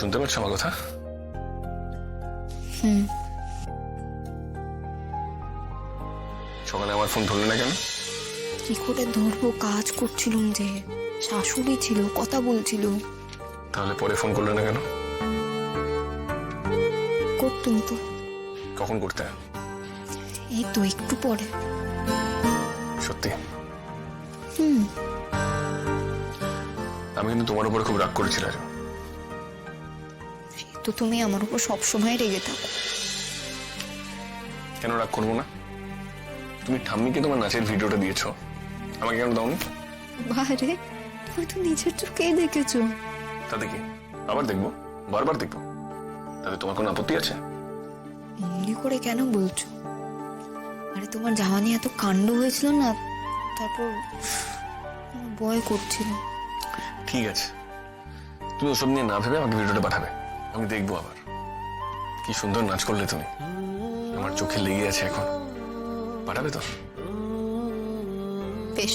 শুনতে পাচ্ছ আমার কথা? সকালে আমার ফোন ধরলে না কেন? কি করে ধরবো, কাজ করছিলাম যে। শাশুড়ি ছিল, কথা বলছিল। তাহলে পরে ফোন করলে না কেন? করতুম তো। কখন করতে? এই তো একটু পরে। সত্যি? হুম। আমি কিন্তু তোমার উপরে খুব রাগ করেছিলাম। তো তুমি আমার উপর সবসময় রেগে থাকো। কেন রাগ করবো না? তুমি ঠাম্মিকে তোমার নাচের ভিডিওটা দিয়েছো, আমাকে কেন দাওনি? বারে, তুমি তো নিজের চোখেই দেখেছো। তাতে কি? আবার দেখবো, বারবার দেখবো, তাতে তোমার কোনো আপত্তি আছে? এমনি করে কেন বলছো? আরে তোমার যাওয়া নিয়ে এত কাণ্ড হয়েছিল না, তারপর আমার ভয় করছিল। ঠিক আছে, তুমি ওসব নিয়ে না ভেবে আমাকে ভিডিওটা পাঠাবে, আমি দেখবো। আবার কি সুন্দর নাচ করলে তুমি, আমার চোখে লেগে আছে এখন। পাঠাবে তো? বেশ।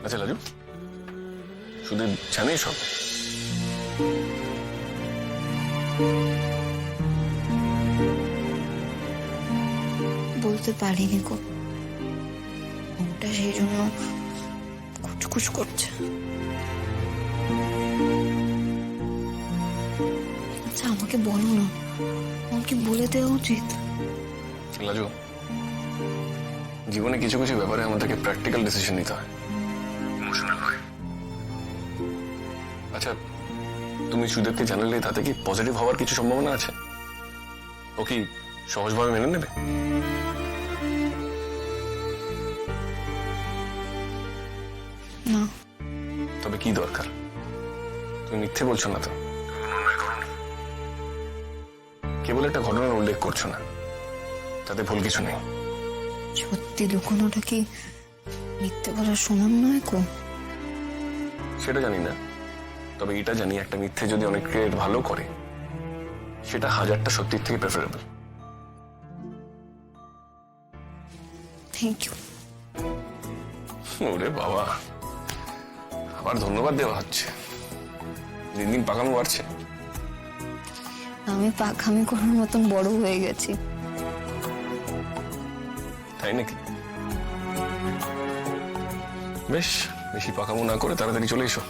আচ্ছা লাজু, শুধু জানেই সব? বলতে পারিনি গো, ওটা সেই জন্য কুচকুচ করছে। আচ্ছা আমাকে বলো না, আমাকে বলে দেওয়া উচিত। লাজু, জীবনে কিছু কিছু ব্যাপারে আমাদেরকে প্র্যাকটিক্যাল ডিসিশন নিতে হয়, ইমোশনাল নয়। আচ্ছা, তুমি সুদেবকে জানালে তাতে কি পজিটিভ হওয়ার কিছু সম্ভাবনা আছে? ও কি সহজভাবে মেনে নেবে? না। তবে কি দরকার? তুমি মিথ্যে বলছো না তো? কেবল একটা ঘটনার উল্লেখ করছো না, তাতে ভুল কিছু নেই। সত্যি লুকোনোটা কি মিথ্যে বলার সমান নয় গো? সেটা জানি না, তবে এটা জানি একটা মিথ্যে যদি অনেককে ভালো করে, সেটা হাজারটা সত্যির থেকে প্রেফারেবল। Thank you. ওরে বাবা, আবার ধন্যবাদ দেওয়া হচ্ছে। দিন দিন পাকানো বাড়ছে। আমি পাখামি করার মতন বড় হয়ে গেছি। তাই নাকি? বেশ, বেশি পাকামো না করে তাড়াতাড়ি চলে এসো।